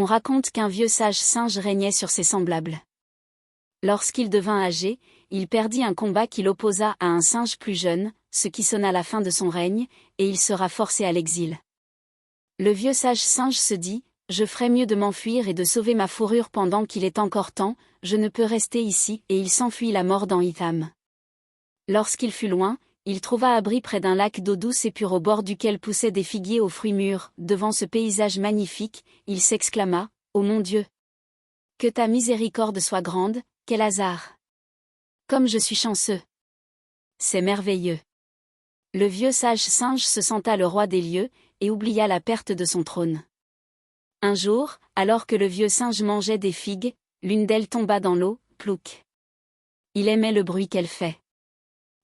On raconte qu'un vieux sage singe régnait sur ses semblables. Lorsqu'il devint âgé, il perdit un combat qui l'opposa à un singe plus jeune, ce qui sonna la fin de son règne, et il sera forcé à l'exil. Le vieux sage singe se dit, « Je ferais mieux de m'enfuir et de sauver ma fourrure pendant qu'il est encore temps, je ne peux rester ici » et il s'enfuit la mort dans Itham. Lorsqu'il fut loin, il trouva abri près d'un lac d'eau douce et pure au bord duquel poussaient des figuiers aux fruits mûrs. Devant ce paysage magnifique, il s'exclama, « Ô mon Dieu! Que ta miséricorde soit grande, quel hasard! Comme je suis chanceux! C'est merveilleux! » Le vieux sage singe se senta le roi des lieux, et oublia la perte de son trône. Un jour, alors que le vieux singe mangeait des figues, l'une d'elles tomba dans l'eau, plouc. Il aimait le bruit qu'elle fait.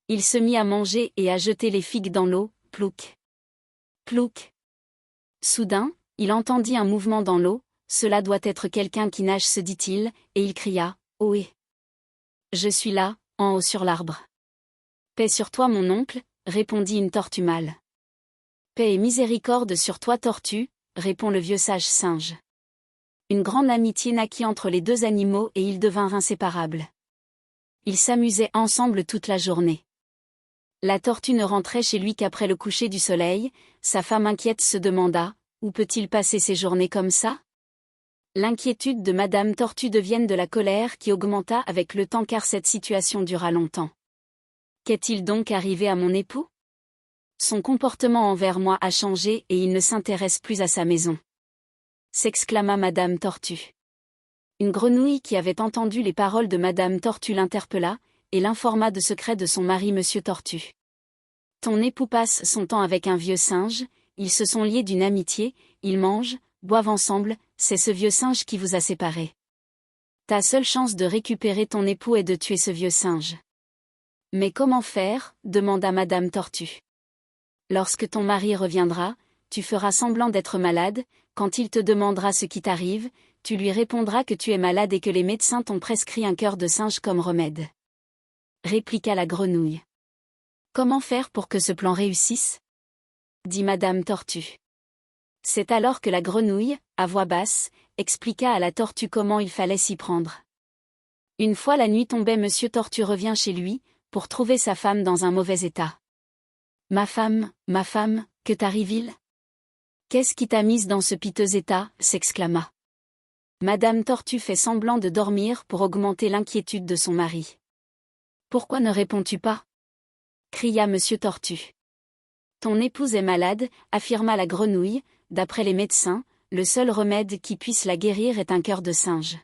Il se mit à manger et à jeter les figues dans l'eau, plouc. Plouc. Soudain, il entendit un mouvement dans l'eau, cela doit être quelqu'un qui nage, se dit-il, et il cria, « Ohé! Je suis là, en haut sur l'arbre. »« Paix sur toi mon oncle, » répondit une tortue mâle. « Paix et miséricorde sur toi tortue, » répond le vieux sage singe. Une grande amitié naquit entre les deux animaux et ils devinrent inséparables. Ils s'amusaient ensemble toute la journée. La tortue ne rentrait chez lui qu'après le coucher du soleil, sa femme inquiète se demanda, où peut-il passer ses journées comme ça? L'inquiétude de Madame Tortue devient de la colère qui augmenta avec le temps car cette situation dura longtemps. Qu'est-il donc arrivé à mon époux? Son comportement envers moi a changé et il ne s'intéresse plus à sa maison. S'exclama Madame Tortue. Une grenouille qui avait entendu les paroles de Madame Tortue l'interpella, et l'informa de secret de son mari Monsieur Tortue. Ton époux passe son temps avec un vieux singe, ils se sont liés d'une amitié, ils mangent, boivent ensemble, c'est ce vieux singe qui vous a séparés. Ta seule chance de récupérer ton époux est de tuer ce vieux singe. Mais comment faire? Demanda Madame Tortue. Lorsque ton mari reviendra, tu feras semblant d'être malade, quand il te demandera ce qui t'arrive, tu lui répondras que tu es malade et que les médecins t'ont prescrit un cœur de singe comme remède. Répliqua la grenouille. Comment faire pour que ce plan réussisse? Dit Madame Tortue. C'est alors que la grenouille, à voix basse, expliqua à la tortue comment il fallait s'y prendre. Une fois la nuit tombée, Monsieur Tortue revient chez lui, pour trouver sa femme dans un mauvais état. Ma femme, que t'arrive-t-il? Qu'est-ce qui t'a mise dans ce piteux état? S'exclama. Madame Tortue fait semblant de dormir pour augmenter l'inquiétude de son mari. Pourquoi ne réponds-tu pas? Cria Monsieur Tortue. Ton épouse est malade, affirma la grenouille, d'après les médecins, le seul remède qui puisse la guérir est un cœur de singe.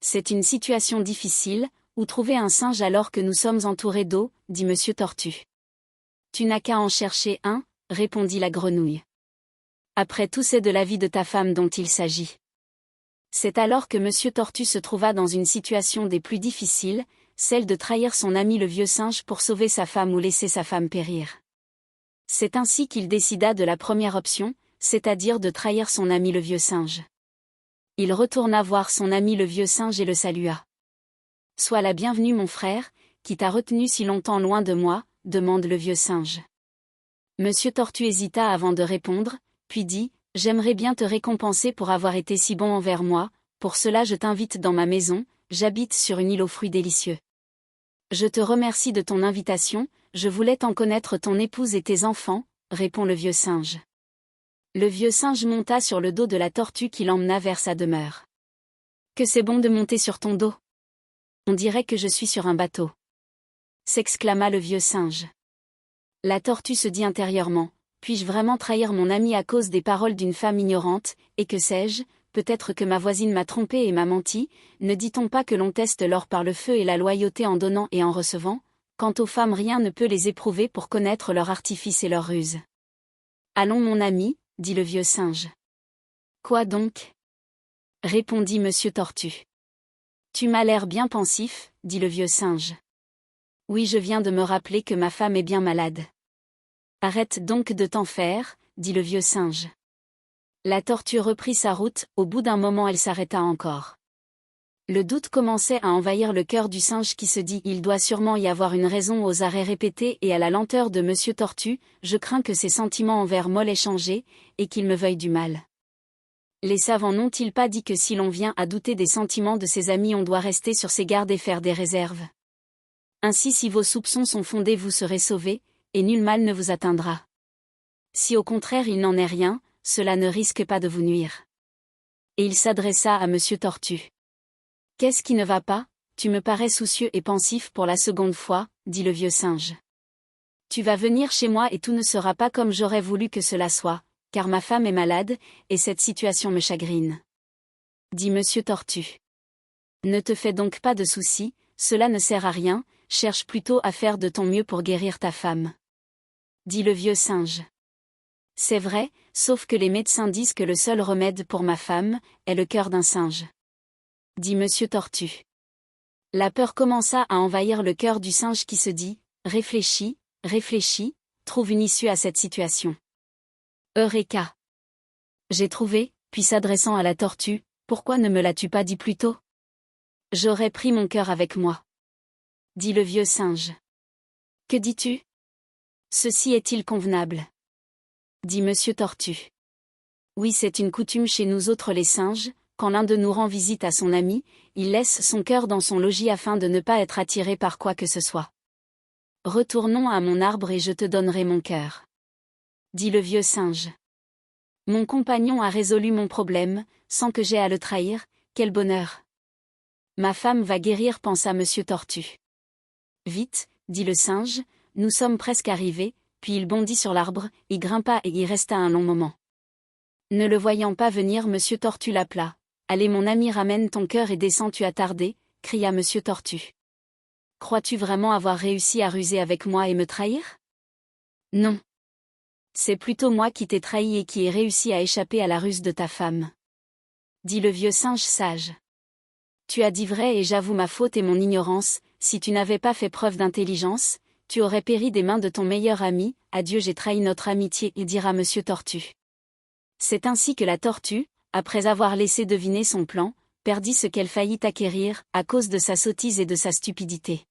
C'est une situation difficile, où trouver un singe alors que nous sommes entourés d'eau, dit Monsieur Tortue. Tu n'as qu'à en chercher un, répondit la grenouille. Après tout, c'est de la vie de ta femme dont il s'agit. C'est alors que Monsieur Tortue se trouva dans une situation des plus difficiles, celle de trahir son ami le vieux singe pour sauver sa femme ou laisser sa femme périr. C'est ainsi qu'il décida de la première option, c'est-à-dire de trahir son ami le vieux singe. Il retourna voir son ami le vieux singe et le salua. « Sois la bienvenue mon frère, qui t'a retenu si longtemps loin de moi ?» demande le vieux singe. Monsieur Tortue hésita avant de répondre, puis dit, « J'aimerais bien te récompenser pour avoir été si bon envers moi, pour cela je t'invite dans ma maison, j'habite sur une île aux fruits délicieux. Je te remercie de ton invitation, je voulais en connaître ton épouse et tes enfants, » répond le vieux singe. Le vieux singe monta sur le dos de la tortue qui l'emmena vers sa demeure. « Que c'est bon de monter sur ton dos. On dirait que je suis sur un bateau. » s'exclama le vieux singe. La tortue se dit intérieurement, « Puis-je vraiment trahir mon ami à cause des paroles d'une femme ignorante, et que sais-je, peut-être que ma voisine m'a trompé et m'a menti, ne dit-on pas que l'on teste l'or par le feu et la loyauté en donnant et en recevant? Quant aux femmes, rien ne peut les éprouver pour connaître leur artifice et leur ruse. »« Allons mon ami, » dit le vieux singe. « Quoi donc ?» répondit Monsieur Tortue. « Tu m'as l'air bien pensif, » dit le vieux singe. « Oui, je viens de me rappeler que ma femme est bien malade. »« Arrête donc de t'en faire, » dit le vieux singe. La tortue reprit sa route, au bout d'un moment elle s'arrêta encore. Le doute commençait à envahir le cœur du singe qui se dit « Il doit sûrement y avoir une raison aux arrêts répétés et à la lenteur de Monsieur Tortue, je crains que ses sentiments envers Moll aient changé, et qu'il me veuille du mal. » Les savants n'ont-ils pas dit que si l'on vient à douter des sentiments de ses amis on doit rester sur ses gardes et faire des réserves? Ainsi si vos soupçons sont fondés vous serez sauvés, et nul mal ne vous atteindra. Si au contraire il n'en est rien, cela ne risque pas de vous nuire. Et il s'adressa à Monsieur Tortue. Qu'est-ce qui ne va pas? Tu me parais soucieux et pensif pour la seconde fois, dit le vieux singe. Tu vas venir chez moi et tout ne sera pas comme j'aurais voulu que cela soit, car ma femme est malade, et cette situation me chagrine. Dit Monsieur Tortue. Ne te fais donc pas de soucis, cela ne sert à rien, cherche plutôt à faire de ton mieux pour guérir ta femme. Dit le vieux singe. C'est vrai, sauf que les médecins disent que le seul remède pour ma femme est le cœur d'un singe. Dit Monsieur Tortue. La peur commença à envahir le cœur du singe qui se dit « Réfléchis, réfléchis, trouve une issue à cette situation. » Eureka! J'ai trouvé, puis s'adressant à la tortue, « Pourquoi ne me l'as-tu pas dit plus tôt? J'aurais pris mon cœur avec moi. » Dit le vieux singe. Que dis-tu? Ceci est-il convenable? Dit Monsieur Tortue. Oui, c'est une coutume chez nous autres les singes, quand l'un de nous rend visite à son ami, il laisse son cœur dans son logis afin de ne pas être attiré par quoi que ce soit. Retournons à mon arbre et je te donnerai mon cœur. Dit le vieux singe. Mon compagnon a résolu mon problème, sans que j'aie à le trahir, quel bonheur! Ma femme va guérir, pensa Monsieur Tortue. Vite, dit le singe, nous sommes presque arrivés, puis il bondit sur l'arbre, y grimpa et y resta un long moment. Ne le voyant pas venir, Monsieur Tortue l'appela. Allez mon ami, ramène ton cœur et descends, tu as tardé, cria Monsieur Tortue. Crois-tu vraiment avoir réussi à ruser avec moi et me trahir? Non. C'est plutôt moi qui t'ai trahi et qui ai réussi à échapper à la ruse de ta femme. Dit le vieux singe sage. Tu as dit vrai et j'avoue ma faute et mon ignorance, si tu n'avais pas fait preuve d'intelligence, tu aurais péri des mains de ton meilleur ami, adieu j'ai trahi notre amitié, et dira Monsieur Tortue. C'est ainsi que la tortue, après avoir laissé deviner son plan, perdit ce qu'elle faillit acquérir, à cause de sa sottise et de sa stupidité.